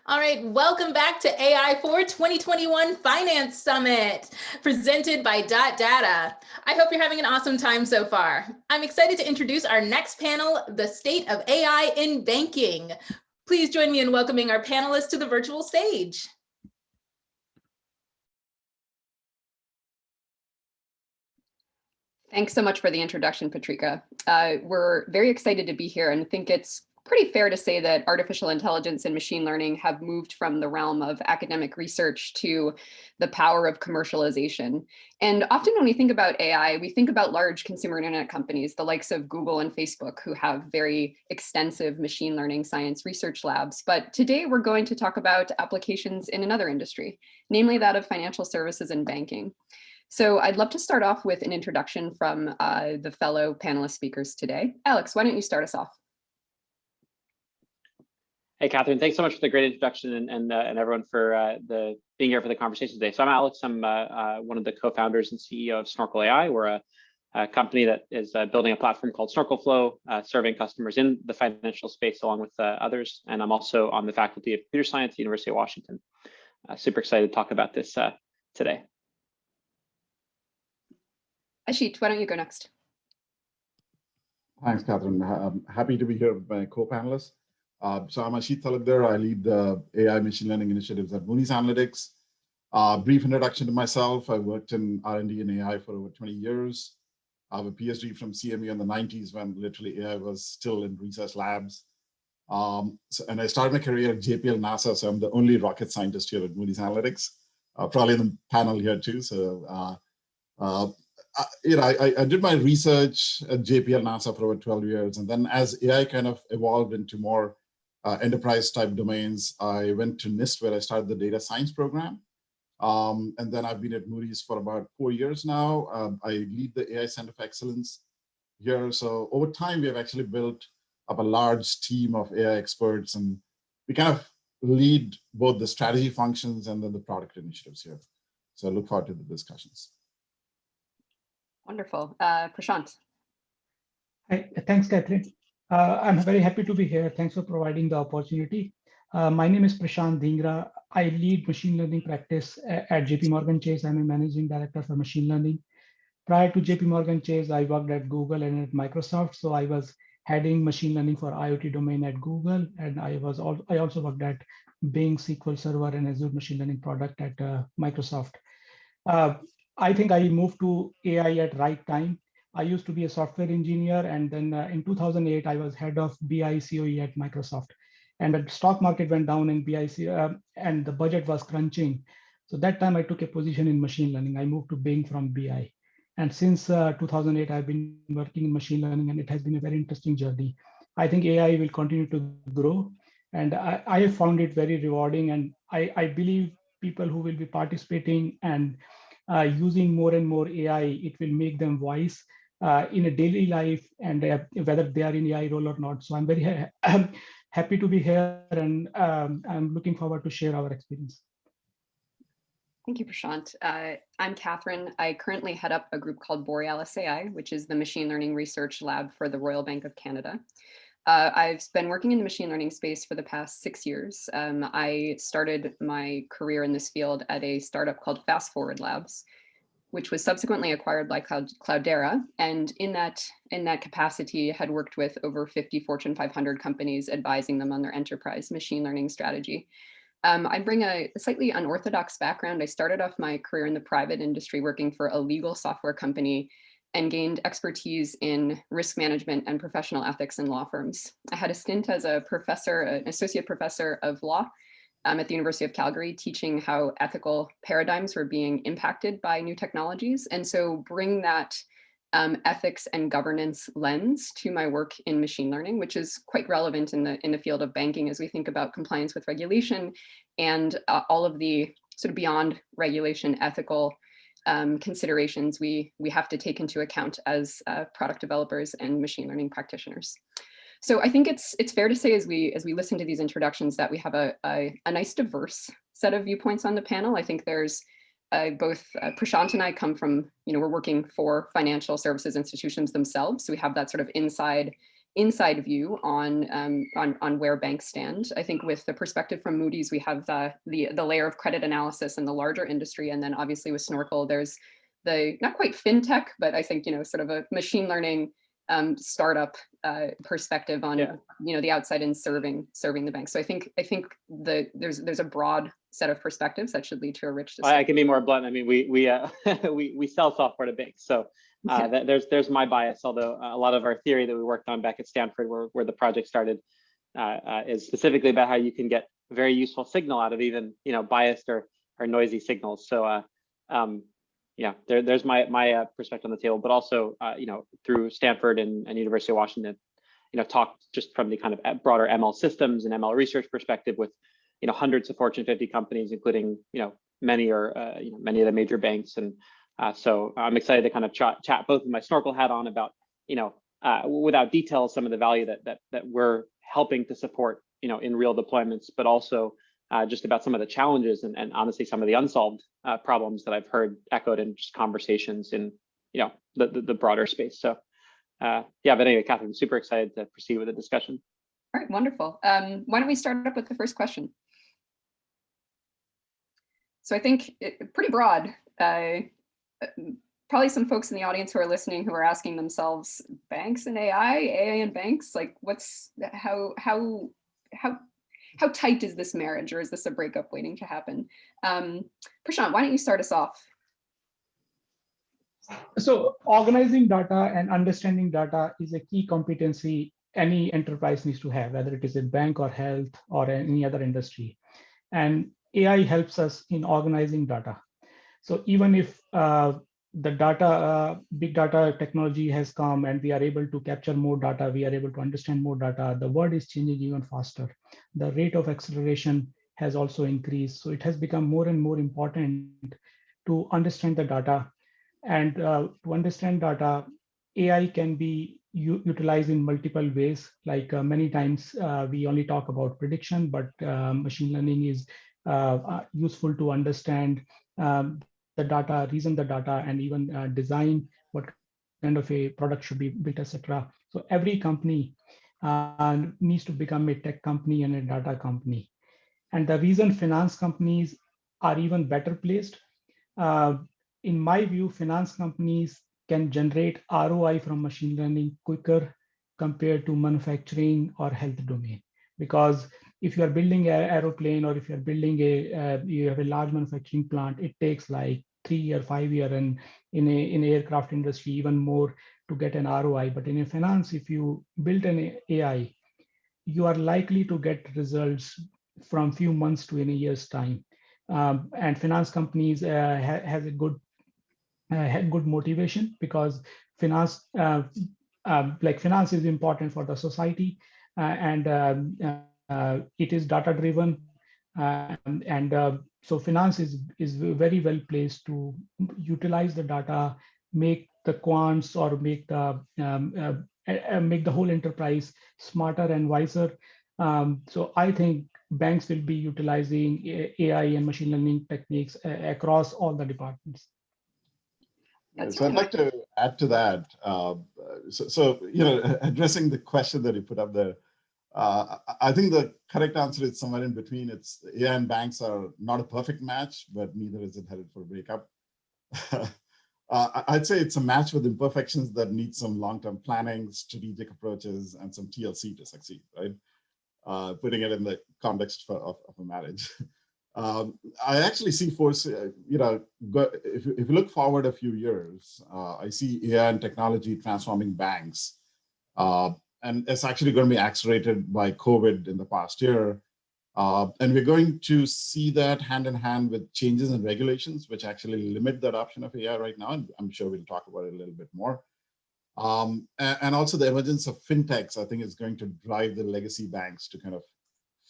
All right, welcome back to AI4 2021 Finance Summit, presented by Data. I hope you're having an awesome time so far. I'm excited to introduce our next panel, The State of AI in Banking. Please join me in welcoming our panelists to the virtual stage. Thanks so much for the introduction, Patrika. We're very excited to be here and think it's pretty fair to say that artificial intelligence and machine learning have moved from the realm of academic research to the power of commercialization. And often when we think about AI, we think about large consumer internet companies, the likes of Google and Facebook, who have very extensive machine learning science research labs. But today we're going to talk about applications in another industry, namely that of financial services and banking. So I'd love to start off with an introduction from the fellow panelist speakers today. Alex, why don't you start us off? Hey, Catherine, thanks so much for the great introduction and everyone for being here for the conversation today. So I'm Alex. I'm one of the co-founders and CEO of Snorkel AI. We're a company that is building a platform called Snorkel Flow, serving customers in the financial space along with others. And I'm also on the faculty of computer science at the University of Washington. Super excited to talk about this today. Ashit, why don't you go next? Thanks, Catherine. I'm happy to be here with my co-panelists. So I'm Ashit Talabdar. I lead the AI machine learning initiatives at Moody's Analytics. Brief introduction to myself. I worked in R&D and AI for over 20 years. I have a PhD from CME in the 90s when literally AI was still in research labs. And I started my career at JPL NASA, so I'm the only rocket scientist here at Moody's Analytics. Probably in the panel here too. So I did my research at JPL NASA for over 12 years. And then as AI kind of evolved into more enterprise type domains, I went to NIST where I started the data science program. And then I've been at Moody's for about 4 years now. I lead the AI Center of Excellence here. So over time, we have actually built up a large team of AI experts, and we kind of lead both the strategy functions and then the product initiatives here. So I look forward to the discussions. Wonderful. Prashant. Hi, thanks, Catherine. I'm very happy to be here. Thanks for providing the opportunity. My name is Prashant Dhingra. I lead machine learning practice at JP Morgan Chase. I'm a managing director for machine learning. Prior to JP Morgan Chase, I worked at Google and at Microsoft. So I was heading machine learning for IoT domain at Google. And I also worked at Bing SQL Server and Azure machine learning product at Microsoft. I think I moved to AI at right time. I used to be a software engineer, and then in 2008, I was head of BI COE at Microsoft. And the stock market went down in BI and the budget was crunching. So that time I took a position in machine learning. I moved to Bing from BI. And since 2008, I've been working in machine learning, and it has been a very interesting journey. I think AI will continue to grow, and I have found it very rewarding. And I believe people who will be participating and using more and more AI, it will make them wise in a daily life, and whether they are in AI role or not. So I'm very happy to be here, and I'm looking forward to share our experience. Thank you, Prashant. I'm Catherine. I currently head up a group called Borealis AI, which is the machine learning research lab for the Royal Bank of Canada. I've been working in the machine learning space for the past 6 years. I started my career in this field at a startup called Fast Forward Labs, which was subsequently acquired by Cloudera. And in that capacity, had worked with over 50 Fortune 500 companies, advising them on their enterprise machine learning strategy. I bring a slightly unorthodox background. I started off my career in the private industry working for a legal software company and gained expertise in risk management and professional ethics in law firms. I had a stint as a professor, an associate professor of law at the University of Calgary, teaching how ethical paradigms were being impacted by new technologies. And so bring that ethics and governance lens to my work in machine learning, which is quite relevant in the field of banking as we think about compliance with regulation and all of the sort of beyond regulation ethical considerations we have to take into account as product developers and machine learning practitioners. So I think it's fair to say as we listen to these introductions that we have a nice diverse set of viewpoints on the panel. I think there's both Prashant and I come from, we're working for financial services institutions themselves. So we have that sort of inside inside view on where banks stand. I think with the perspective from Moody's, we have the layer of credit analysis in the larger industry, and then obviously with Snorkel, there's the not quite fintech, but I think sort of a machine learning startup perspective on the outside in serving the bank. So I think there's a broad set of perspectives that should lead to a rich discussion. I can be more blunt. I mean, we sell software to banks, so there's my bias. Although a lot of our theory that we worked on back at Stanford, where the project started, is specifically about how you can get very useful signal out of even biased or noisy signals. So there's my perspective on the table, but also through Stanford and University of Washington, talked just from the kind of broader ML systems and ML research perspective with hundreds of Fortune 50 companies, including many of the major banks. And so I'm excited to kind of chat both with my Snorkel hat on about without detail some of the value that we're helping to support in real deployments, but also just about some of the challenges and honestly some of the unsolved problems that I've heard echoed in just conversations in the broader space. So but anyway, Catherine, I'm super excited to proceed with the discussion. All right, wonderful. Why don't we start up with the first question? So I think pretty broad. Probably some folks in the audience who are listening who are asking themselves, banks and AI and banks, like how tight is this marriage, or is this a breakup waiting to happen? Prashant, why don't you start us off? So organizing data and understanding data is a key competency any enterprise needs to have, whether it is a bank or health or any other industry. And AI helps us in organizing data. So even if the data, big data technology has come and we are able to capture more data, we are able to understand more data, the world is changing even faster. The rate of acceleration has also increased. So it has become more and more important to understand the data. And to understand data, AI can be utilized in multiple ways. Like many times we only talk about prediction, but machine learning is useful to understand the data, reason the data, and even design what kind of a product should be built, etc. So every company needs to become a tech company and a data company. And the reason finance companies are even better placed, in my view, finance companies can generate ROI from machine learning quicker compared to manufacturing or health domain. Because if you are building an aeroplane, or if you're building you have a large manufacturing plant, it takes like 3 or 5 years, and in an aircraft industry, even more to get an ROI. But in a finance, if you build an AI, you are likely to get results from few months to in a year's time. And finance companies has a good motivation, because finance, finance is important for the society, and it is data driven, so finance is very well placed to utilize the data, make the quants, or make the whole enterprise smarter and wiser. So I think banks will be utilizing AI and machine learning techniques across all the departments. So I'd like to add to that. Addressing the question that you put up there, I think the correct answer is somewhere in between. It's AI and banks are not a perfect match, but neither is it headed for a breakup. I'd say it's a match with imperfections that need some long-term planning, strategic approaches, and some TLC to succeed, right? Putting it in the context of a marriage. I actually see if you look forward a few years, I see AI and technology transforming banks. And it's actually going to be accelerated by COVID in the past year. And we're going to see that hand in hand with changes in regulations, which actually limit the adoption of AI right now. And I'm sure we'll talk about it a little bit more. And also the emergence of fintechs, I think, is going to drive the legacy banks to kind of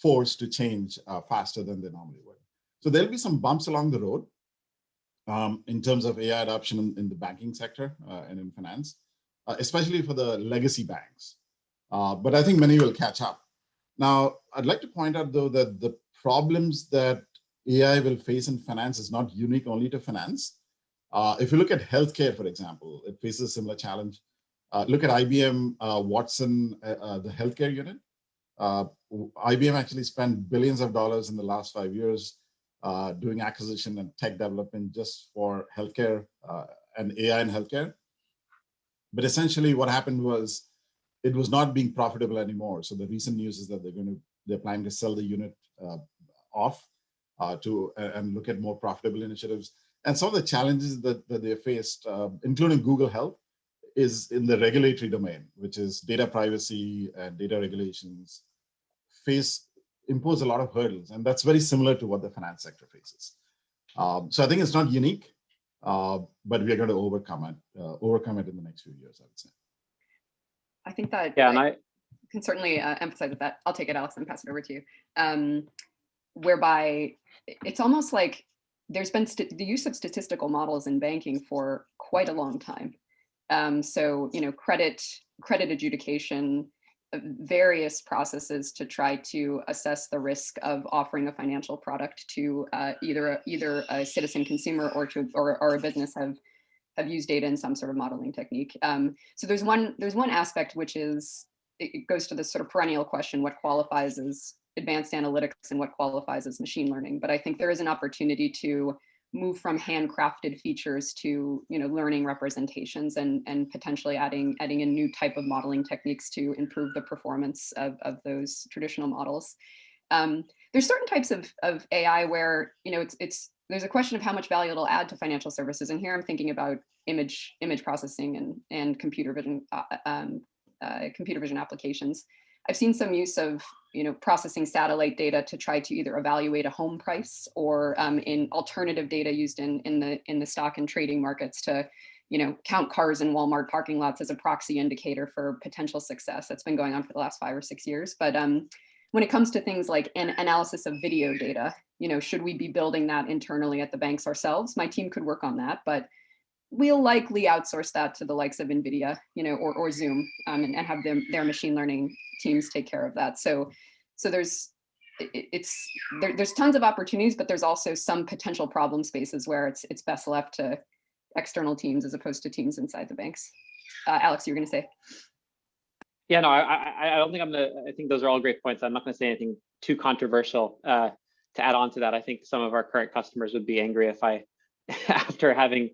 force to change faster than they normally would. So there'll be some bumps along the road in terms of AI adoption in the banking sector and in finance, especially for the legacy banks. But I think many will catch up. Now, I'd like to point out, though, that the problems that AI will face in finance is not unique only to finance. If you look at healthcare, for example, it faces a similar challenge. Look at IBM Watson, the healthcare unit. IBM actually spent billions of dollars in the last 5 years doing acquisition and tech development just for healthcare and AI in healthcare. But essentially what happened was it was not being profitable anymore. So the recent news is that they're planning to sell the unit off and look at more profitable initiatives. And some of the challenges that they faced, including Google Health, is in the regulatory domain, which is data privacy and data regulations impose a lot of hurdles. And that's very similar to what the finance sector faces. So I think it's not unique, but we are going to overcome it in the next few years, I would say. I think that I can certainly emphasize with that. I'll take it, Alex, and pass it over to you. Whereby it's almost like there's been the use of statistical models in banking for quite a long time. So, credit adjudication, various processes to try to assess the risk of offering a financial product to either a citizen consumer or a business have used data in some sort of modeling technique. So there's one aspect which is, it goes to this sort of perennial question: what qualifies as advanced analytics and what qualifies as machine learning? But I think there is an opportunity to move from handcrafted features to learning representations and potentially adding in new type of modeling techniques to improve the performance of those traditional models. There's certain types of AI where there's a question of how much value it'll add to financial services, and here I'm thinking about image processing and computer vision applications. I've seen some use of processing satellite data to try to either evaluate a home price or in alternative data used in the stock and trading markets to count cars in Walmart parking lots as a proxy indicator for potential success. That's been going on for the last 5 or 6 years. But when it comes to things like an analysis of video data, should we be building that internally at the banks ourselves? My team could work on that, but we'll likely outsource that to the likes of NVIDIA, or Zoom, and have their machine learning teams take care of that. So there's tons of opportunities, but there's also some potential problem spaces where it's best left to external teams as opposed to teams inside the banks. Alex, you were going to say? Yeah, no, I don't think I think those are all great points. I'm not going to say anything too controversial to add on to that. I think some of our current customers would be angry if I, after having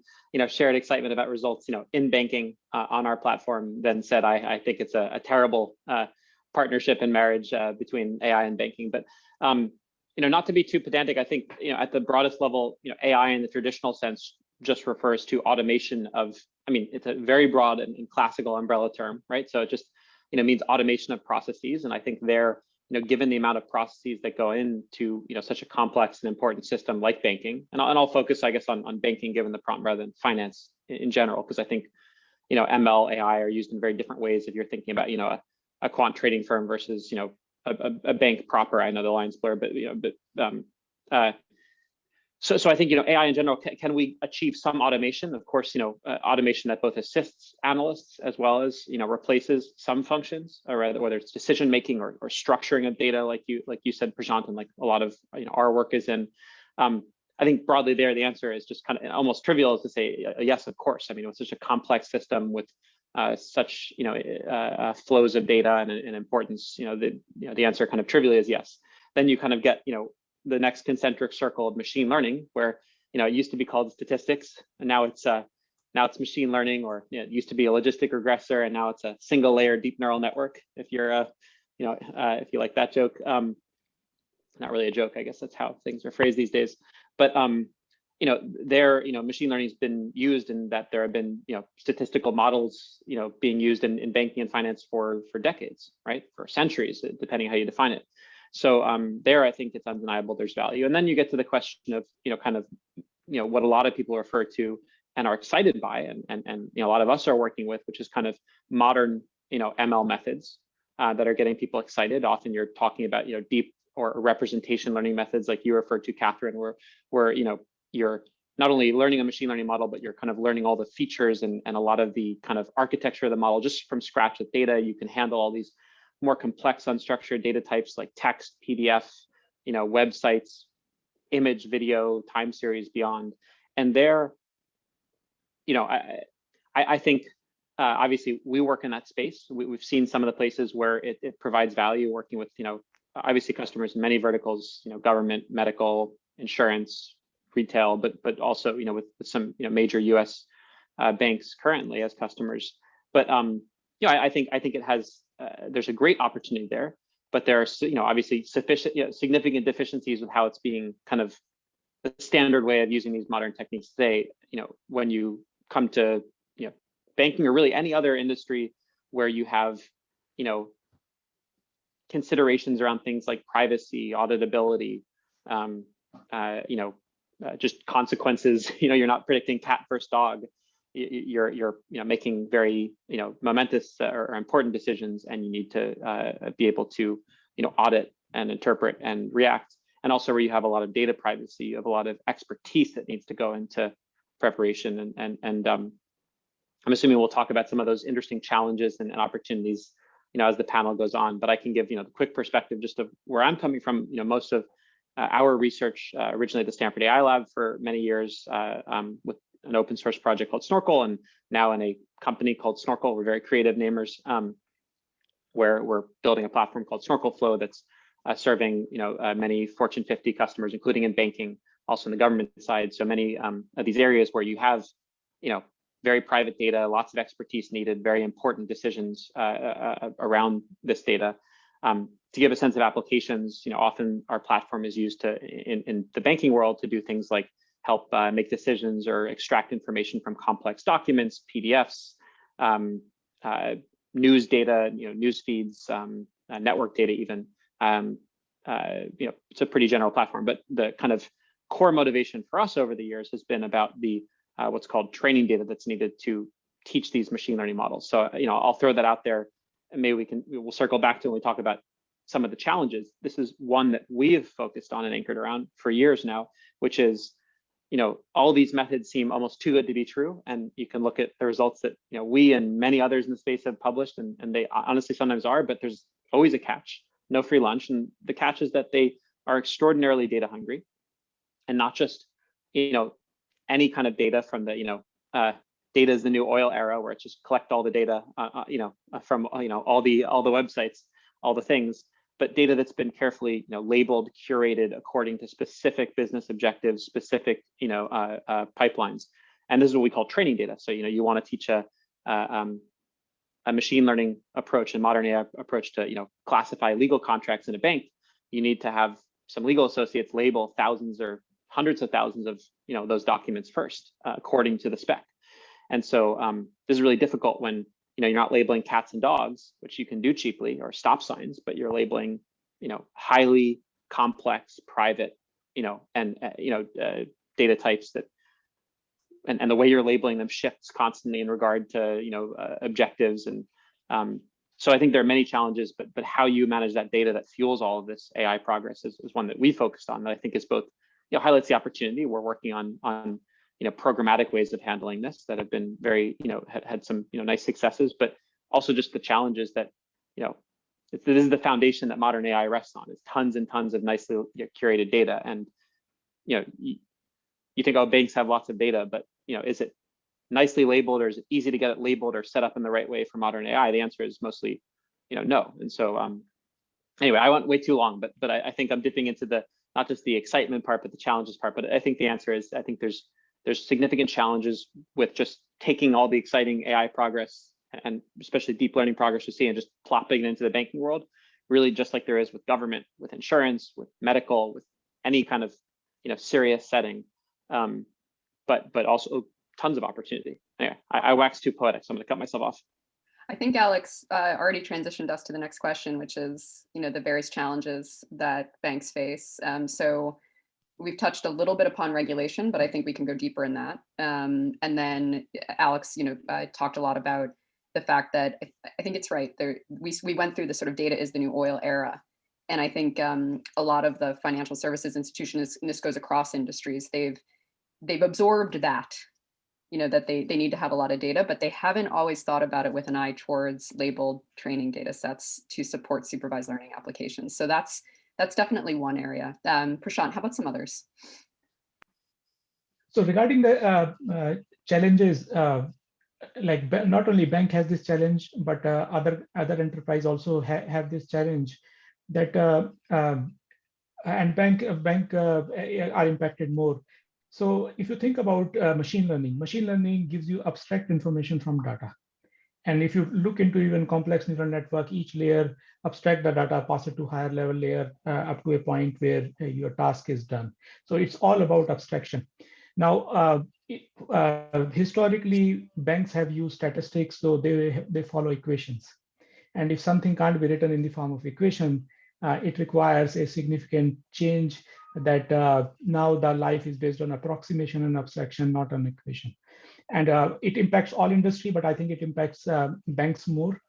shared excitement about results in banking on our platform, then said I think it's a terrible partnership and marriage between AI and banking. But not to be too pedantic, I think at the broadest level, AI in the traditional sense just refers to automation of, it's a very broad and classical umbrella term, right? So it just means automation of processes. And I think there, given the amount of processes that go into such a complex and important system like banking, and I'll focus, I guess, on banking given the prompt rather than finance in general, because I think ML, AI are used in very different ways if you're thinking about a quant trading firm versus a bank proper. I know the lines blur, but so I think AI in general, can we achieve some automation? Of course, automation that both assists analysts as well as replaces some functions, or whether it's decision making or structuring of data, like you said, Prashant, and like a lot of our work is in. I think broadly there, the answer is just kind of almost trivial as to say yes, of course. It's such a complex system with such flows of data and importance. The answer kind of trivially is yes. Then you kind of get the next concentric circle of machine learning, where it used to be called statistics, and now it's machine learning, or it used to be a logistic regressor, and now it's a single layer deep neural network. If you're if you like that joke, not really a joke, I guess that's how things are phrased these days. But machine learning has been used in that there have been statistical models being used in banking and finance for decades, right, for centuries, depending how you define it. So there, I think it's undeniable there's value. And then you get to the question of, what a lot of people refer to and are excited by, and a lot of us are working with, which is kind of modern, ML methods that are getting people excited. Often you're talking about, deep or representation learning methods like you referred to, Catherine, where you're not only learning a machine learning model, but you're kind of learning all the features and a lot of the kind of architecture of the model just from scratch with data. You can handle all these more complex unstructured data types like text, PDF, websites, image, video, time series, beyond. And there, I think obviously we work in that space. We've seen some of the places where it provides value, working with, obviously customers in many verticals, government, medical, insurance, retail, but also, with some, major US banks currently as customers. But, I think it has, there's a great opportunity there, but there are, obviously significant deficiencies with how it's being kind of the standard way of using these modern techniques today. When you come to, banking or really any other industry where you have, considerations around things like privacy, auditability, just consequences. You're not predicting cat versus dog. You're making very momentous or important decisions, and you need to be able to audit and interpret and react. And also where you have a lot of data privacy, you have a lot of expertise that needs to go into preparation. And I'm assuming we'll talk about some of those interesting challenges and opportunities, as the panel goes on. But I can give the quick perspective just of where I'm coming from. Most of our research originally at the Stanford AI Lab for many years with an open source project called Snorkel, and now in a company called Snorkel. We're very creative namers, where we're building a platform called Snorkel Flow that's serving many Fortune 50 customers, including in banking, also in the government side. So many of these areas where you have very private data, lots of expertise needed, very important decisions around this data. To give a sense of applications, often our platform is used in the banking world to do things like help make decisions or extract information from complex documents, PDFs, news data, news feeds, network data even. It's a pretty general platform, but the kind of core motivation for us over the years has been about the what's called training data that's needed to teach these machine learning models. So, I'll throw that out there, and maybe we'll circle back to when we talk about some of the challenges. This is one that we have focused on and anchored around for years now, which is, all these methods seem almost too good to be true. And you can look at the results that, we and many others in the space have published, and they honestly sometimes are, but there's always a catch, no free lunch. And the catch is that they are extraordinarily data hungry, and not just, any kind of data from the, data is the new oil era, where it's just collect all the data, from, all the websites, all the things, but data that's been carefully, labeled, curated according to specific business objectives, specific, pipelines. And this is what we call training data. So, you want to teach a machine learning approach and modern AI approach to, classify legal contracts in a bank. You need to have some legal associates label thousands or hundreds of thousands of, those documents first, according to the spec. And so this is really difficult when, you're not labeling cats and dogs, which you can do cheaply, or stop signs, but you're labeling, highly complex, private, and data types that, and the way you're labeling them shifts constantly in regard to, objectives. And so I think there are many challenges, but how you manage that data that fuels all of this AI progress is one that we focused on, that I think is both, highlights the opportunity. We're working on programmatic ways of handling this that have been very, had some, nice successes, but also just the challenges that, this is the foundation that modern AI rests on, is tons and tons of nicely curated data. And, you think, oh, banks have lots of data, but, is it nicely labeled, or is it easy to get it labeled or set up in the right way for modern AI? The answer is mostly, no. And so, anyway, I went way too long, but I think I'm dipping into the, not just the excitement part, but the challenges part. But I think the answer is, I think there's significant challenges with just taking all the exciting AI progress, and especially deep learning progress we see, and just plopping it into the banking world, really just like there is with government, with insurance, with medical, with any kind of, serious setting, but also tons of opportunity. Anyway, I waxed too poetic, so I'm going to cut myself off. I think Alex already transitioned us to the next question, which is, the various challenges that banks face. So we've touched a little bit upon regulation, but I think we can go deeper in that. And then Alex, talked a lot about the fact that I think it's right. We went through the sort of data is the new oil era. And I think a lot of the financial services institutions, and this goes across industries, they've absorbed that, that they need to have a lot of data, but they haven't always thought about it with an eye towards labeled training data sets to support supervised learning applications. So that's definitely one area. Prashant, how about some others? So regarding the challenges, not only bank has this challenge, but other enterprise also have this challenge that and bank are impacted more. So if you think about machine learning gives you abstract information from data. And if you look into even complex neural network, each layer abstract the data, pass it to higher level layer up to a point where your task is done. So it's all about abstraction. Now, historically, banks have used statistics, so they follow equations. And if something can't be written in the form of equation, it requires a significant change that now the life is based on approximation and abstraction, not on equation. And it impacts all industry, but I think it impacts banks more.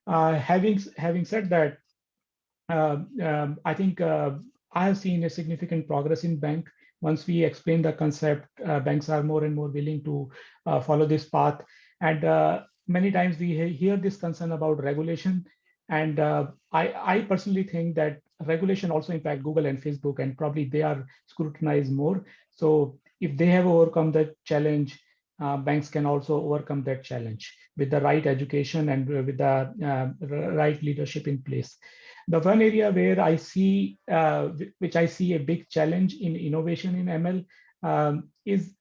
Having said that, I think I have seen a significant progress in bank. Once we explain the concept, banks are more and more willing to follow this path. And many times we hear this concern about regulation. And I personally think that regulation also impact Google and Facebook, and probably they are scrutinized more. So if they have overcome that challenge, banks can also overcome that challenge with the right education and with the right leadership in place. The one area where I see, which I see a big challenge in innovation in ML, is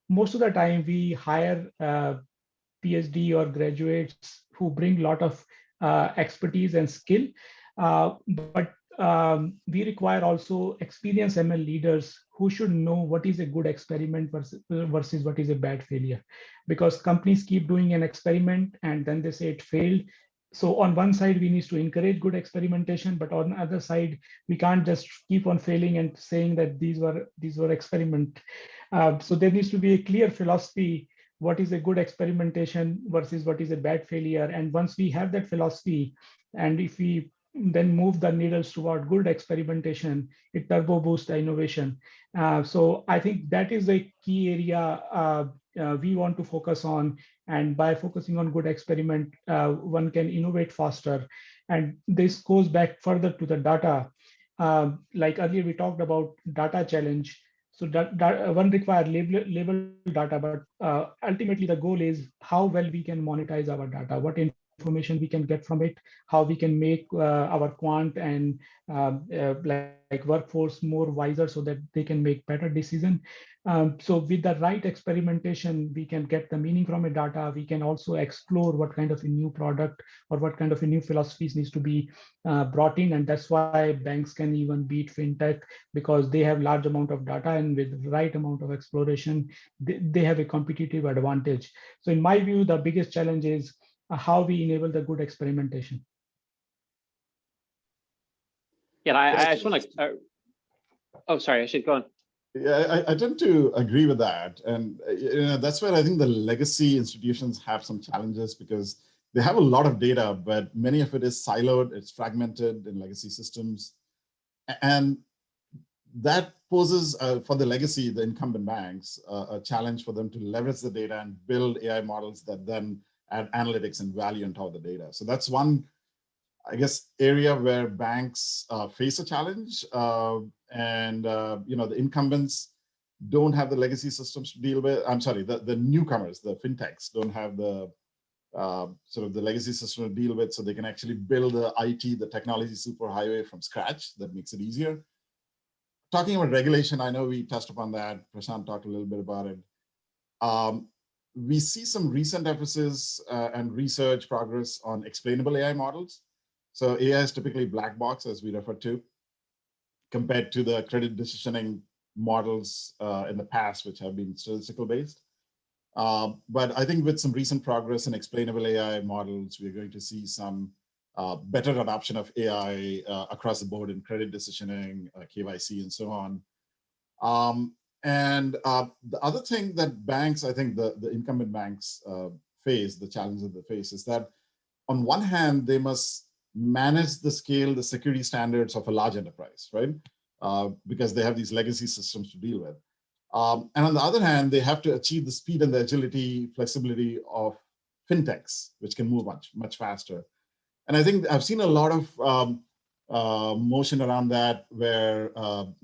most of the time we hire PhD or graduates who bring a lot of expertise and skill, but we require also experienced ML leaders who should know what is a good experiment versus what is a bad failure. Because companies keep doing an experiment and then they say it failed. So on one side, we need to encourage good experimentation, but on the other side, we can't just keep on failing and saying that these were experiment. So there needs to be a clear philosophy. What is a good experimentation versus what is a bad failure? And once we have that philosophy, and if we then move the needles toward good experimentation, it turbo boosts the innovation. So I think that is a key area we want to focus on. And by focusing on good experiment, one can innovate faster. And this goes back further to the data. Like earlier, we talked about data challenge. So that one require label data, but ultimately the goal is how well we can monetize our data, what information we can get from it, how we can make our quant and like workforce more wiser so that they can make better decision. So with the right experimentation, we can get the meaning from a data. We can also explore what kind of a new product or what kind of a new philosophies needs to be brought in. And that's why banks can even beat fintech, because they have large amount of data, and with the right amount of exploration, they have a competitive advantage. So in my view, the biggest challenge is how we enable the good experimentation. Yeah, I just want to. Oh, sorry, I should go on. Yeah, I tend to agree with that, and that's where I think the legacy institutions have some challenges, because they have a lot of data, but many of it is siloed, it's fragmented in legacy systems, and that poses for the legacy, the incumbent banks, a challenge for them to leverage the data and build AI models that then add analytics and value on top of the data. So that's one, I guess, area where banks face a challenge, and the incumbents don't have the legacy systems to deal with. I'm sorry, the newcomers, the fintechs, don't have the sort of the legacy system to deal with, so they can actually build the IT, the technology superhighway from scratch. That makes it easier. Talking about regulation, I know we touched upon that. Prashant talked a little bit about it. We see some recent emphasis and research progress on explainable AI models. So AI is typically black box, as we refer to, compared to the credit decisioning models in the past, which have been statistical based. But I think with some recent progress in explainable AI models, we're going to see some better adoption of AI across the board in credit decisioning, KYC, and so on. And the other thing that banks, I think the incumbent banks face, the challenge that they face, is that on one hand, they must manage the scale, the security standards of a large enterprise, right? Because they have these legacy systems to deal with. And on the other hand, they have to achieve the speed and the agility, flexibility of fintechs, which can move much faster. And I think I've seen a lot of motion around that, where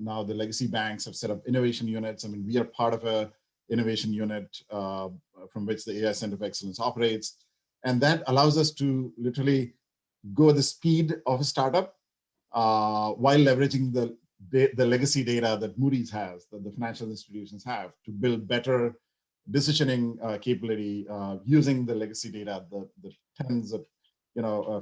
now the legacy banks have set up innovation units. I mean, we are part of a innovation unit from which the AI Center of Excellence operates. And that allows us to literally go the speed of a startup while leveraging the legacy data that Moody's has, that the financial institutions have, to build better decisioning capability using the legacy data, the tens of,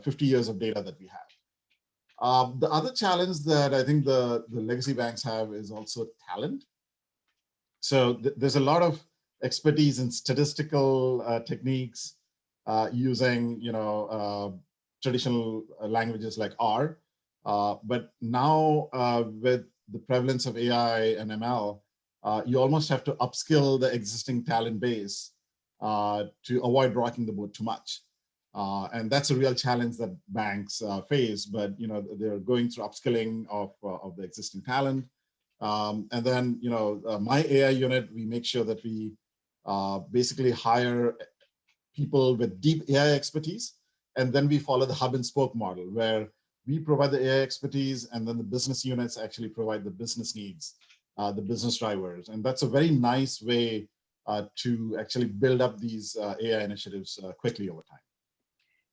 50 years of data that we have. The other challenge that I think the legacy banks have is also talent. So there's a lot of expertise in statistical techniques using, traditional languages like R. But now with the prevalence of AI and ML, you almost have to upskill the existing talent base to avoid rocking the boat too much. And that's a real challenge that banks face, but they're going through upskilling of the existing talent. And then, my AI unit, we make sure that we basically hire people with deep AI expertise. And then we follow the hub and spoke model, where we provide the AI expertise, and then the business units actually provide the business needs, the business drivers. And that's a very nice way to actually build up these AI initiatives quickly over time.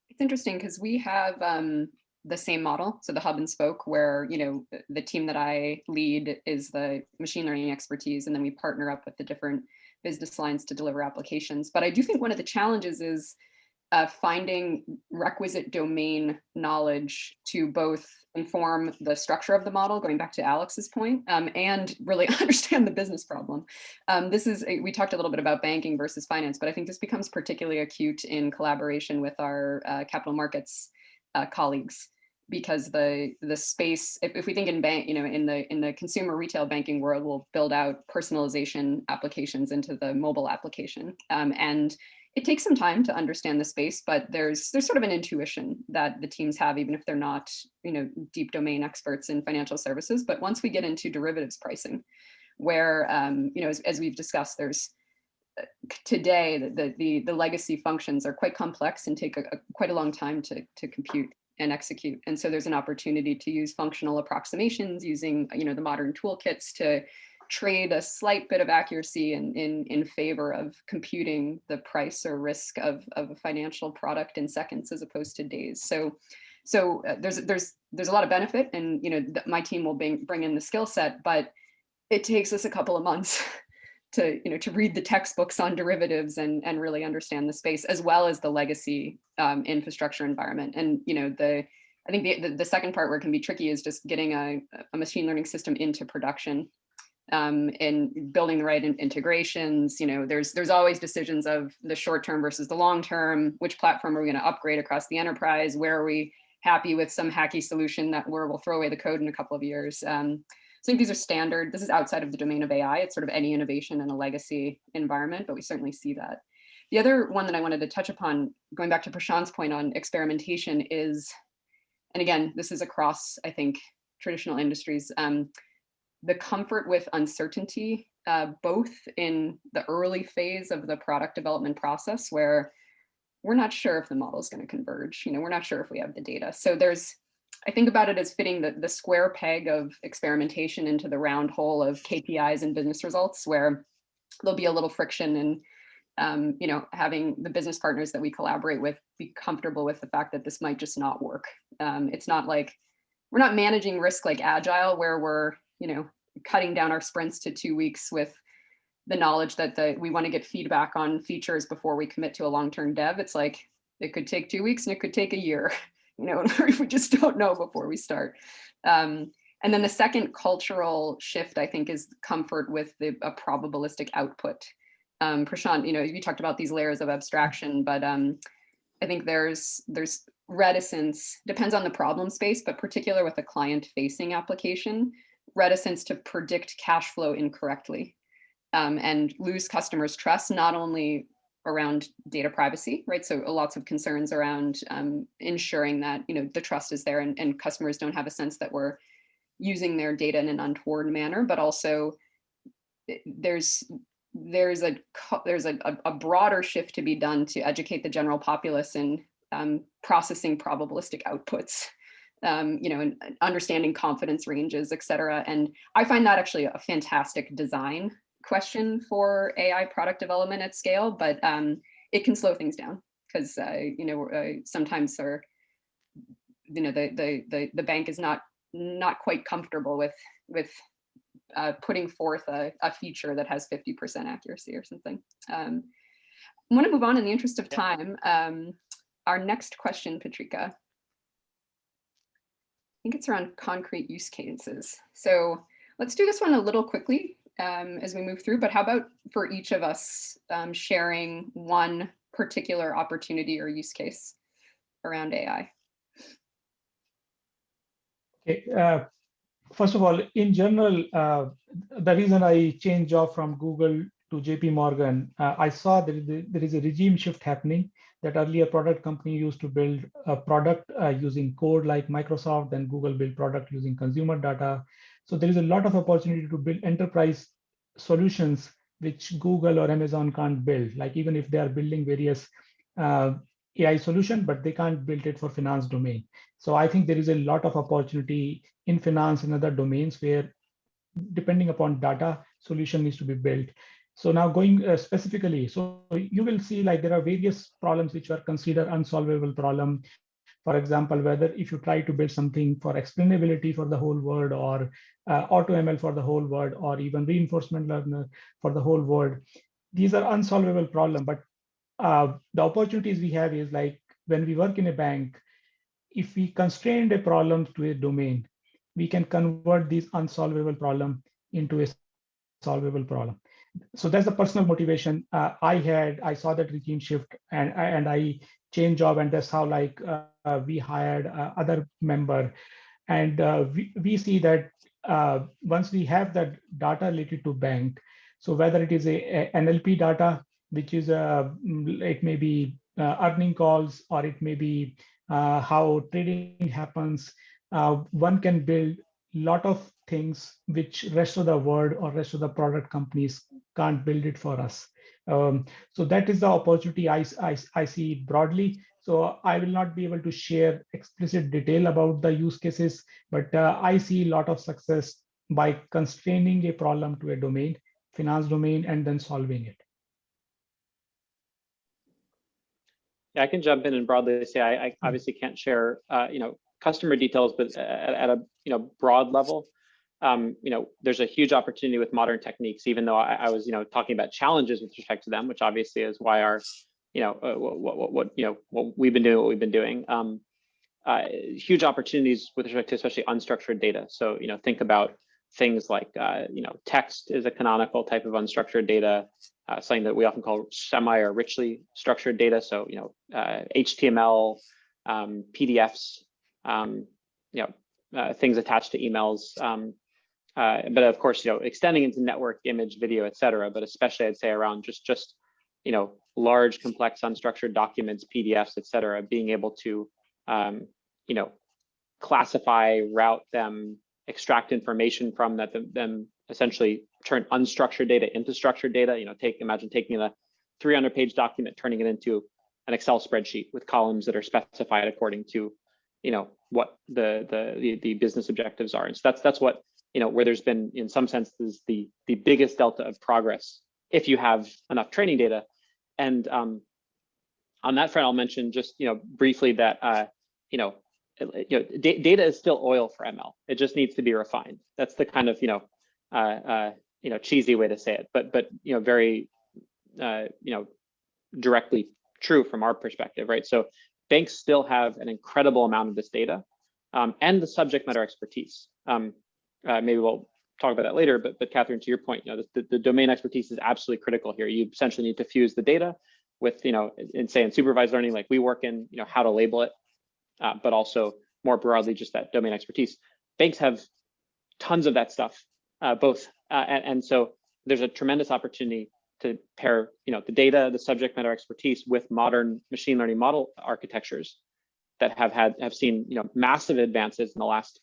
It's interesting because we have the same model. So the hub and spoke, where, the team that I lead is the machine learning expertise, and then we partner up with the different business lines to deliver applications. But I do think one of the challenges is finding requisite domain knowledge to both inform the structure of the model, going back to Alex's point, and really understand the business problem. We talked a little bit about banking versus finance, but I think this becomes particularly acute in collaboration with our capital markets colleagues, because the space, if we think in bank, in the consumer retail banking world, we'll build out personalization applications into the mobile application, and it takes some time to understand the space, but there's sort of an intuition that the teams have, even if they're not, deep domain experts in financial services. But once we get into derivatives pricing, where, as we've discussed, there's today the legacy functions are quite complex and take quite a long time to compute and execute. And so there's an opportunity to use functional approximations using, the modern toolkits to trade a slight bit of accuracy in favor of computing the price or risk of a financial product in seconds as opposed to days. So there's a lot of benefit, and my team will bring in the skill set, but it takes us a couple of months to read the textbooks on derivatives and really understand the space, as well as the legacy infrastructure environment. And I think the second part where it can be tricky is just getting a machine learning system into production. And building the right integrations. There's always decisions of the short term versus the long term. Which platform are we going to upgrade across the enterprise? Where are we happy with some hacky solution that we'll throw away the code in a couple of years? So I think these are standard. This is outside of the domain of AI. It's sort of any innovation in a legacy environment, but we certainly see that. The other one that I wanted to touch upon, going back to Prashant's point on experimentation, is, and again, this is across, I think, traditional industries, the comfort with uncertainty, both in the early phase of the product development process, where we're not sure if the model is going to converge. We're not sure if we have the data. So I think about it as fitting the square peg of experimentation into the round hole of KPIs and business results, where there'll be a little friction, and having the business partners that we collaborate with be comfortable with the fact that this might just not work. It's not like we're not managing risk like Agile, where we're cutting down our sprints to 2 weeks with the knowledge that we want to get feedback on features before we commit to a long-term dev. It's like, it could take 2 weeks and it could take a year, we just don't know before we start. And then the second cultural shift, I think, is comfort with a probabilistic output. Prashant, you talked about these layers of abstraction, but I think there's reticence, depends on the problem space, but particular with a client-facing application, reticence to predict cash flow incorrectly, and lose customers' trust, not only around data privacy, right? So lots of concerns around ensuring that the trust is there, and customers don't have a sense that we're using their data in an untoward manner, but also there's a broader shift to be done to educate the general populace in processing probabilistic outputs. And understanding confidence ranges, et cetera. And I find that actually a fantastic design question for AI product development at scale, but it can slow things down because sometimes the bank is not quite comfortable with putting forth a feature that has 50% accuracy or something. I want to move on in the interest of time. Our next question, Patrika, I think it's around concrete use cases. So let's do this one a little quickly as we move through, but how about for each of us sharing one particular opportunity or use case around AI? Okay. First of all, in general, the reason I changed job from Google to JP Morgan, I saw that there is a regime shift happening, that earlier product company used to build a product using code like Microsoft, then Google built product using consumer data. So there is a lot of opportunity to build enterprise solutions which Google or Amazon can't build. Like even if they are building various AI solution, but they can't build it for finance domain. So I think there is a lot of opportunity in finance and other domains where, depending upon data, solution needs to be built. So now going specifically, so you will see like there are various problems which are considered unsolvable problem. For example, whether if you try to build something for explainability for the whole world, or AutoML for the whole world, or even reinforcement learner for the whole world, these are unsolvable problems. But the opportunities we have is like when we work in a bank, if we constrain a problem to a domain, we can convert these unsolvable problem into a solvable problem. So that's the personal motivation I saw that regime shift, and I changed job, and that's how like we hired other member. And we see that once we have that data related to bank, so whether it is a NLP data, which is it may be earning calls, or it may be how trading happens, one can build lot of things which rest of the world or rest of the product companies can't build it for us. So that is the opportunity I see broadly. So I will not be able to share explicit detail about the use cases, but I see a lot of success by constraining a problem to a domain, finance domain, and then solving it. Yeah, I can jump in and broadly say I obviously can't share customer details, but at a broad level, there's a huge opportunity with modern techniques. Even though I was talking about challenges with respect to them, which obviously is why our what we've been doing. Huge opportunities with respect to especially unstructured data. So think about things like text is a canonical type of unstructured data. Something that we often call semi or richly structured data. So HTML, PDFs, things attached to emails. But of course, extending into network, image, video, et cetera. But especially I'd say around just large, complex, unstructured documents, PDFs, et cetera, being able to classify, route them, extract information from them, essentially turn unstructured data into structured data. Imagine taking a 300-page document, turning it into an Excel spreadsheet with columns that are specified according to what the business objectives are. And so that's what where there's been, in some senses, the biggest delta of progress if you have enough training data. And on that front, I'll mention just briefly that data is still oil for ML. It just needs to be refined. That's the kind of cheesy way to say it, but very directly true from our perspective, right? So banks still have an incredible amount of this data and the subject matter expertise. Maybe we'll talk about that later, but Catherine, to your point, the domain expertise is absolutely critical here. You essentially need to fuse the data with, in supervised learning, like we work in, how to label it, but also more broadly, just that domain expertise. Banks have tons of that stuff, both, and so there's a tremendous opportunity to pair, the data, the subject matter expertise with modern machine learning model architectures that have seen, massive advances in the last,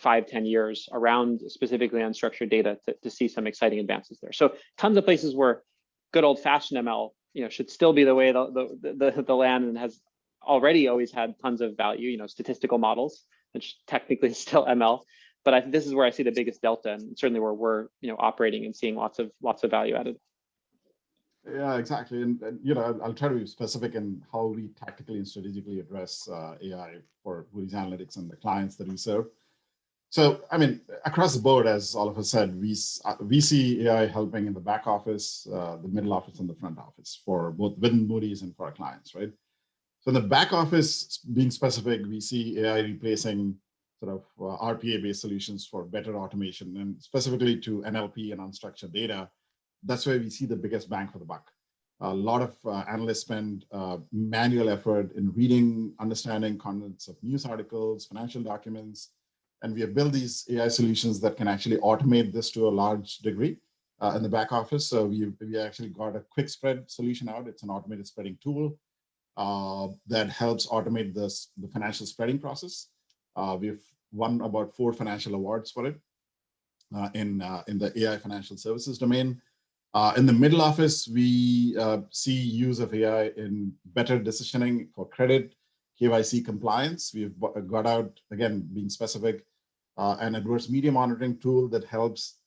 5-10 years around specifically unstructured data to see some exciting advances there. So tons of places where good old-fashioned ML, should still be the way the land, and has already always had tons of value. Statistical models, which technically is still ML, But I think this is where I see the biggest delta, and certainly where we're operating and seeing lots of value added. Yeah, exactly. And I'll try to be specific in how we tactically and strategically address AI for Moody's Analytics and the clients that we serve. So, I mean, across the board, as all of us said, we see AI helping in the back office, the middle office, and the front office for both within Moody's and for our clients, right? So in the back office, being specific, we see AI replacing sort of RPA-based solutions for better automation, and specifically to NLP and unstructured data. That's where we see the biggest bang for the buck. A lot of analysts spend manual effort in reading, understanding contents of news articles, financial documents, and we have built these AI solutions that can actually automate this to a large degree in the back office. So we actually got a quick spread solution out. It's an automated spreading tool that helps automate the financial spreading process. We've won about 4 financial awards for it in the AI financial services domain. In the middle office, we see use of AI in better decisioning for credit, KYC compliance. We've got out, again, being specific, an adverse media monitoring tool that helps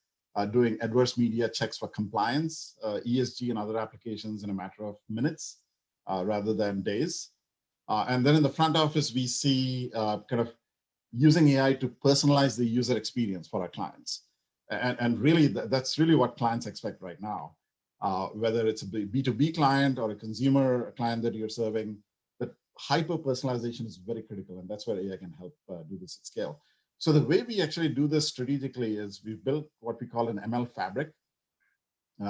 doing adverse media checks for compliance, ESG and other applications in a matter of minutes rather than days. And then in the front office, we see kind of using AI to personalize the user experience for our clients. And really, that's really what clients expect right now. Whether it's a B2B client or a consumer client that you're serving, that hyper-personalization is very critical, and that's where AI can help do this at scale. So the way we actually do this strategically is we've built what we call an ML fabric.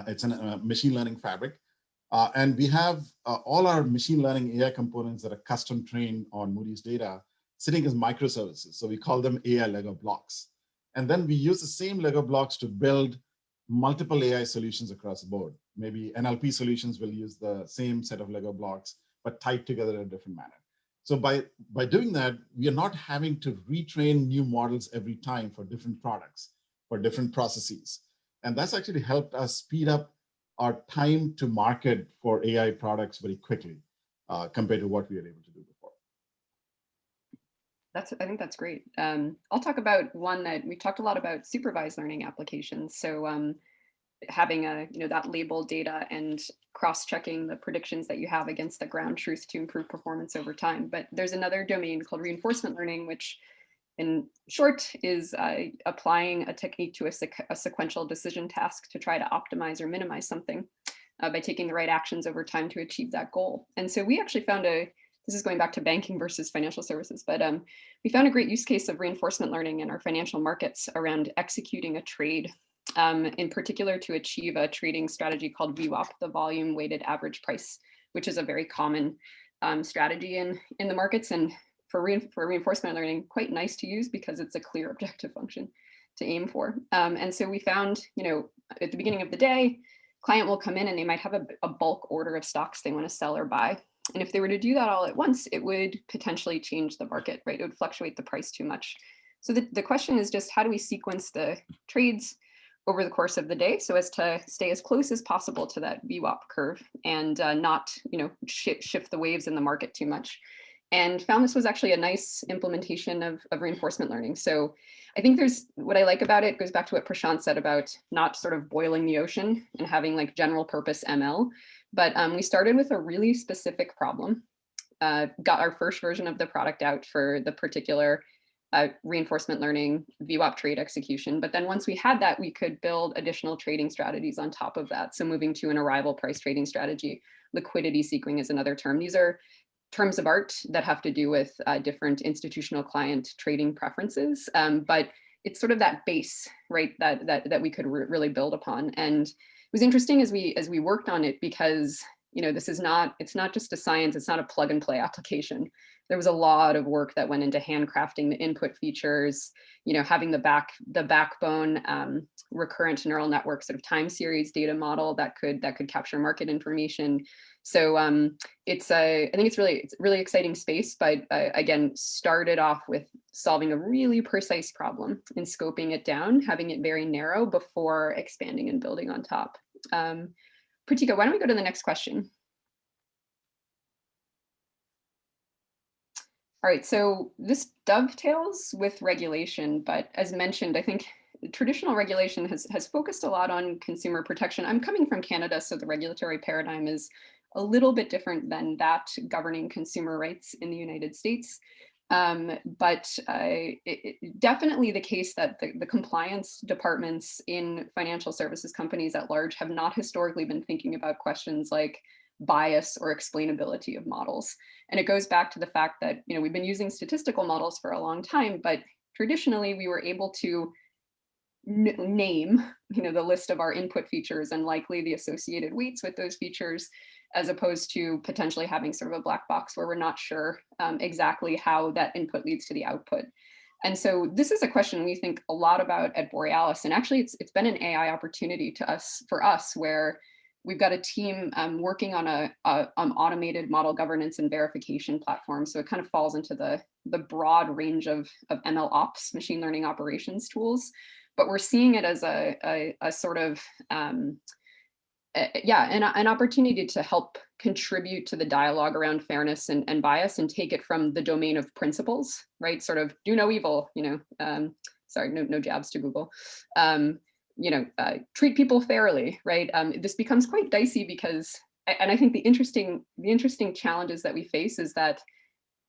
It's a machine learning fabric. And we have all our machine learning AI components that are custom trained on Moody's data sitting as microservices. So we call them AI Lego blocks. And then we use the same Lego blocks to build multiple AI solutions across the board. Maybe NLP solutions will use the same set of Lego blocks, but tied together in a different manner. So by doing that, we are not having to retrain new models every time for different products, for different processes. And that's actually helped us speed up our time to market for AI products very quickly compared to what we were able to do before. I think that's great. I'll talk about one that we talked a lot about: supervised learning applications. So having that labeled data and cross-checking the predictions that you have against the ground truth to improve performance over time. But there's another domain called reinforcement learning, which in short is applying a technique to a sequential decision task to try to optimize or minimize something by taking the right actions over time to achieve that goal. And so we actually found this is going back to banking versus financial services, but we found a great use case of reinforcement learning in our financial markets around executing a trade, in particular to achieve a trading strategy called VWAP, the volume weighted average price, which is a very common strategy in the markets. And for reinforcement learning, quite nice to use because it's a clear objective function to aim for. And so we found, at the beginning of the day, client will come in and they might have a bulk order of stocks they want to sell or buy. And if they were to do that all at once, it would potentially change the market, right? It would fluctuate the price too much. So the question is just, how do we sequence the trades over the course of the day so as to stay as close as possible to that VWAP curve and not shift the waves in the market too much? And found this was actually a nice implementation of reinforcement learning. So I think what I like about it goes back to what Prashant said about not sort of boiling the ocean and having like general purpose ML. But we started with a really specific problem, got our first version of the product out for the particular reinforcement learning VWAP trade execution. But then once we had that, we could build additional trading strategies on top of that. So moving to an arrival price trading strategy, liquidity seeking is another term. These are terms of art that have to do with different institutional client trading preferences. But it's sort of that base, right, that we could really build upon. And it was interesting as we worked on it because it's not just a science, it's not a plug and play application. There was a lot of work that went into handcrafting the input features, having the backbone recurrent neural network sort of time series data model that could capture market information. So I think it's really exciting space, but again, started off with solving a really precise problem and scoping it down, having it very narrow before expanding and building on top. Pratika, why don't we go to the next question? All right, so this dovetails with regulation, but as mentioned, I think traditional regulation has focused a lot on consumer protection. I'm coming from Canada, so the regulatory paradigm is a little bit different than that governing consumer rights in the United States. But definitely the case that the compliance departments in financial services companies at large have not historically been thinking about questions like bias or explainability of models. And it goes back to the fact that, you know, we've been using statistical models for a long time, but traditionally we were able to name, you know, the list of our input features and likely the associated weights with those features, as opposed to potentially having sort of a black box where we're not sure exactly how that input leads to the output. And so this is a question we think a lot about at Borealis, and actually it's been an AI opportunity for us where we've got a team working on a automated model governance and verification platform. So it kind of falls into the broad range of ML ops, machine learning operations tools. But we're seeing it as a sort of, an opportunity to help contribute to the dialogue around fairness and bias and take it from the domain of principles, right? Sort of do no evil, you know, sorry, no jabs to Google. You know, treat people fairly, right? This becomes quite dicey because, and I think the interesting challenges that we face is that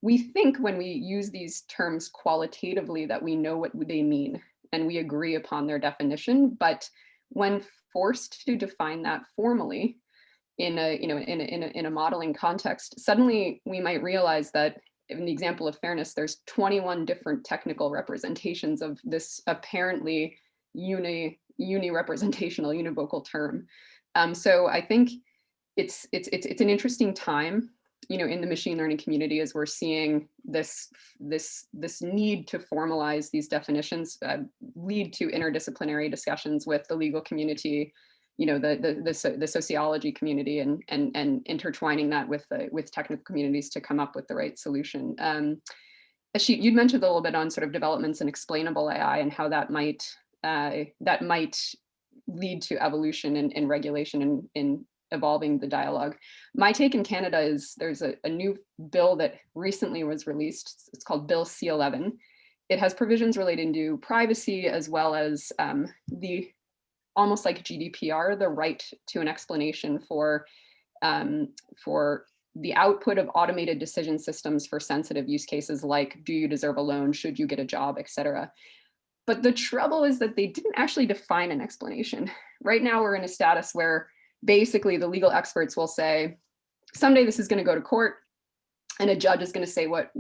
we think when we use these terms qualitatively that we know what they mean and we agree upon their definition, but when forced to define that formally in a modeling context, suddenly we might realize that in the example of fairness, there's 21 different technical representations of this apparently uni-representational, univocal term. So I think it's an interesting time, you know, in the machine learning community as we're seeing this need to formalize these definitions lead to interdisciplinary discussions with the legal community, you know, the sociology community, and intertwining that with technical communities to come up with the right solution. Ashit, you'd mentioned a little bit on sort of developments in explainable AI and how that might lead to evolution and regulation in evolving the dialogue. My take in Canada is there's a new bill that recently was released. It's called Bill C11. It has provisions relating to privacy as well as the almost like GDPR, the right to an explanation for the output of automated decision systems for sensitive use cases like, do you deserve a loan, should you get a job, etc. But the trouble is that they didn't actually define an explanation. Right now we're in a status where basically the legal experts will say, someday this is going to go to court and a judge is going to say what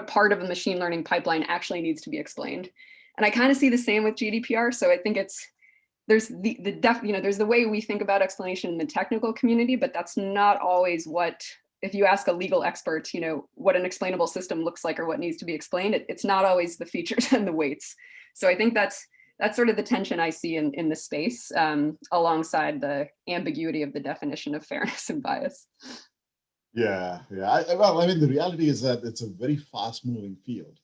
part of a machine learning pipeline actually needs to be explained. And I kind of see the same with GDPR. So I think there's there's the way we think about explanation in the technical community, but that's not always what, if you ask a legal expert, you know, what an explainable system looks like or what needs to be explained, it's not always the features and the weights. So I think that's sort of the tension I see in the space, alongside the ambiguity of the definition of fairness and bias. Yeah. Well, I mean, the reality is that it's a very fast-moving field.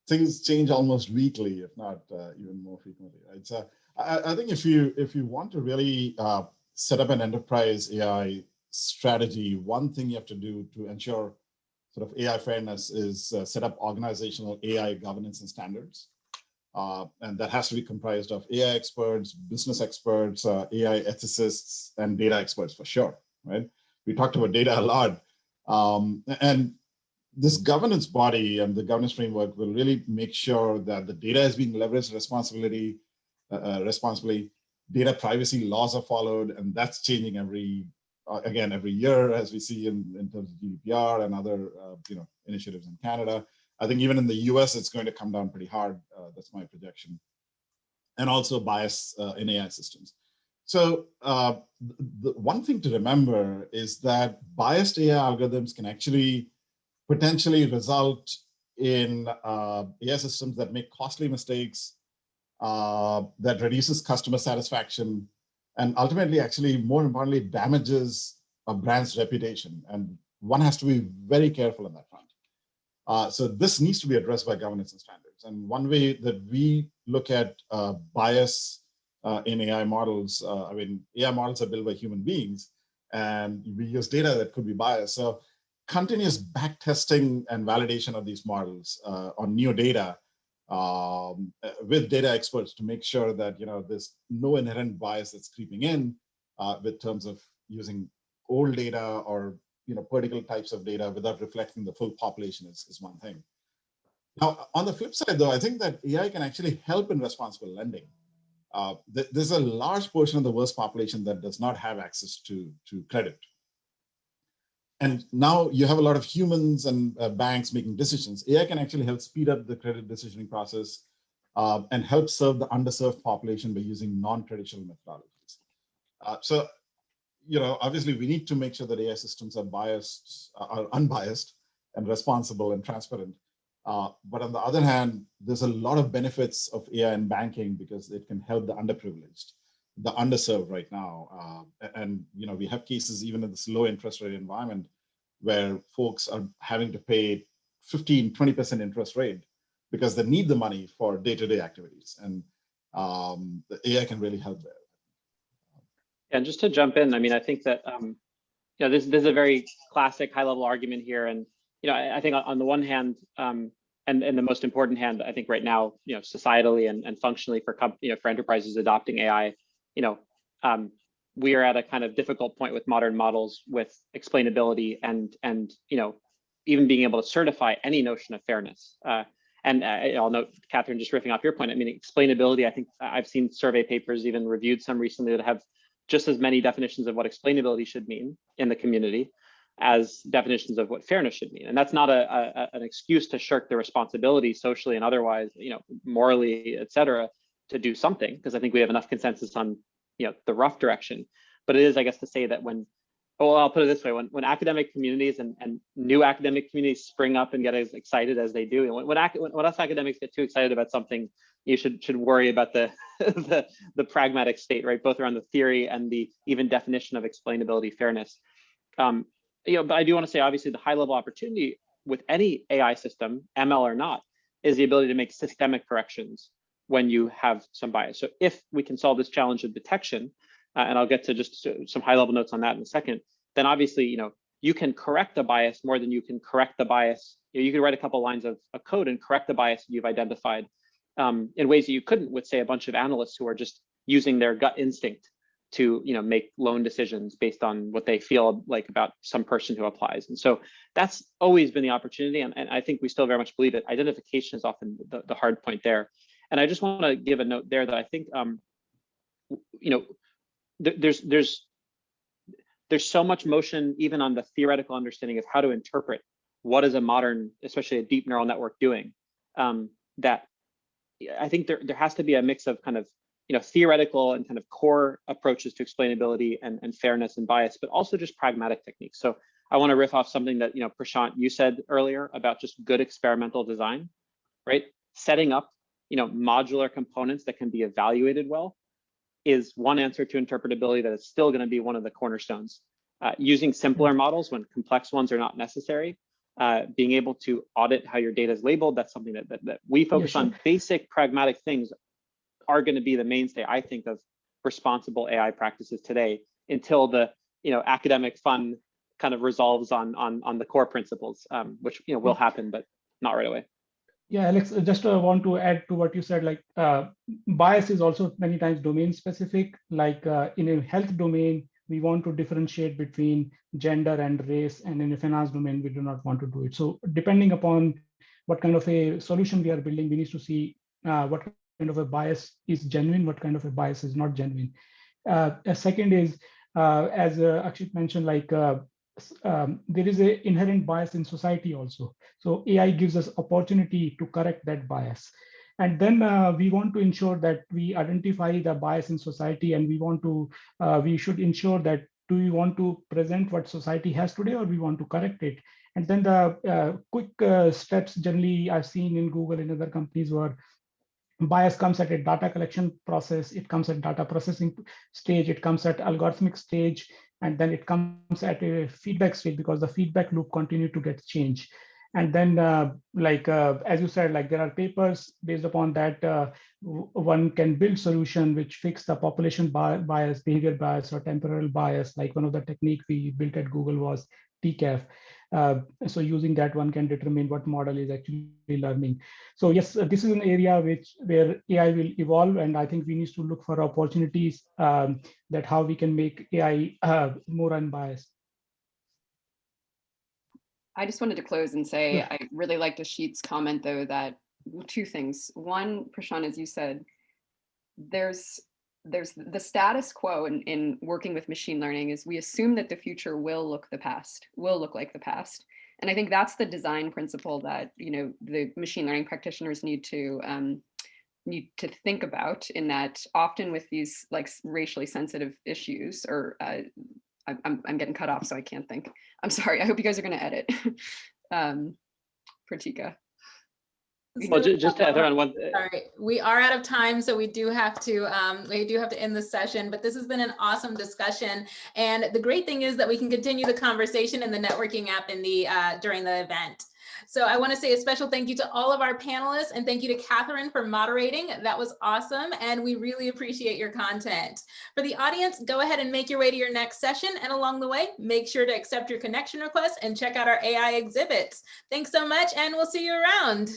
Things change almost weekly, if not even more frequently, right? So I think if you want to really set up an enterprise AI strategy, one thing you have to do to ensure sort of AI fairness is set up organizational AI governance and standards. And that has to be comprised of AI experts, business experts, AI ethicists, and data experts for sure, right? We talked about data a lot. And this governance body and the governance framework will really make sure that the data is being leveraged responsibly, data privacy laws are followed, and that's changing every year, as we see in terms of GDPR and other initiatives in Canada. I think even in the US, it's going to come down pretty hard. That's my projection. And also bias in AI systems. So the one thing to remember is that biased AI algorithms can actually potentially result in AI systems that make costly mistakes, that reduces customer satisfaction, and ultimately, actually, more importantly, damages a brand's reputation. And one has to be very careful on that front. So this needs to be addressed by governance and standards. And one way that we look at bias in AI models, AI models are built by human beings, and we use data that could be biased. So continuous back testing and validation of these models on new data with data experts to make sure that there's no inherent bias that's creeping in with terms of using old data or particular types of data without reflecting the full population is one thing. Now, on the flip side, though, I think that AI can actually help in responsible lending. There's a large portion of the worst population that does not have access to credit. And now you have a lot of humans and banks making decisions. AI can actually help speed up the credit decisioning process and help serve the underserved population by using non-traditional methodologies. So, obviously we need to make sure that AI systems are unbiased and responsible and transparent. But on the other hand, there's a lot of benefits of AI in banking because it can help the underprivileged, the underserved right now. And we have cases even in this low interest rate environment where folks are having to pay 15-20% interest rate because they need the money for day-to-day activities. And the AI can really help there. And just to jump in, I mean, I think that this is a very classic high-level argument here. And I think on the one hand, and the most important hand, I think right now, societally and functionally for enterprises adopting AI, we are at a kind of difficult point with modern models with explainability and even being able to certify any notion of fairness. And I'll note, Catherine, just riffing off your point, I mean, explainability, I think I've seen survey papers, even reviewed some recently, that have just as many definitions of what explainability should mean in the community as definitions of what fairness should mean. And that's not an excuse to shirk the responsibility socially and otherwise, morally, et cetera, to do something, because I think we have enough consensus on the rough direction. But it is, I guess, to say that I'll put it this way, when academic communities and new academic communities spring up and get as excited as they do, and when us academics get too excited about something, you should worry about the the pragmatic state, right? Both around the theory and the even definition of explainability, fairness. But I do want to say, obviously, the high level opportunity with any AI system, ML or not, is the ability to make systemic corrections when you have some bias. So if we can solve this challenge of detection, and I'll get to just some high level notes on that in a second, then obviously, you can correct the bias more than you can correct the bias. You can write a couple lines of code and correct the bias you've identified in ways that you couldn't with, say, a bunch of analysts who are just using their gut instinct to make loan decisions based on what they feel like about some person who applies. And so that's always been the opportunity. And I think we still very much believe it. Identification is often the hard point there. And I just want to give a note there that I think, there's so much motion even on the theoretical understanding of how to interpret what is a modern, especially a deep neural network doing, that I think there has to be a mix of kind of theoretical and kind of core approaches to explainability and fairness and bias, but also just pragmatic techniques. So I want to riff off something that Prashant, you said earlier about just good experimental design, right? Setting up modular components that can be evaluated well is one answer to interpretability that is still going to be one of the cornerstones. Using simpler models when complex ones are not necessary, being able to audit how your data is labeled, that's something that we focus on. Basic pragmatic things are going to be the mainstay, I think, of responsible AI practices today until the academic fun kind of resolves on the core principles, which will happen, but not right away. Yeah, Alex, just want to add to what you said, like bias is also many times domain specific. Like in a health domain, we want to differentiate between gender and race, and in a finance domain, we do not want to do it. So depending upon what kind of a solution we are building, we need to see what kind of a bias is genuine, what kind of a bias is not genuine. A second is, as Akshit mentioned, like there is an inherent bias in society also. So AI gives us opportunity to correct that bias. And then we want to ensure that we identify the bias in society, and we should ensure that do we want to present what society has today, or we want to correct it. And then the quick steps generally I've seen in Google and other companies were bias comes at a data collection process, it comes at data processing stage, it comes at algorithmic stage, and then it comes at a feedback stage because the feedback loop continue to get changed. And then as you said, like there are papers based upon that one can build solution which fix the population bias, behavior bias, or temporal bias. Like one of the technique we built at Google was TCAF. So using that, one can determine what model is actually learning. So yes, this is an area where AI will evolve, and I think we need to look for opportunities that how we can make AI more unbiased. I just wanted to close and say I really liked Ashit's comment, though, that two things. One, Prashant, as you said, there's the status quo in working with machine learning is we assume that the future will look like the past. And I think that's the design principle that, you know, the machine learning practitioners need to think about, in that often with these like racially sensitive issues, or I'm getting cut off, so I can't think. I'm sorry. I hope you guys are going to edit. Pratika. Well, just to throw on one. Sorry, we are out of time, so we do have to end the session. But this has been an awesome discussion, and the great thing is that we can continue the conversation in the networking app in the during the event. So I want to say a special thank you to all of our panelists, and thank you to Catherine for moderating. That was awesome, and we really appreciate your content. For the audience, go ahead and make your way to your next session, and along the way, make sure to accept your connection request and check out our AI exhibits. Thanks so much, and we'll see you around.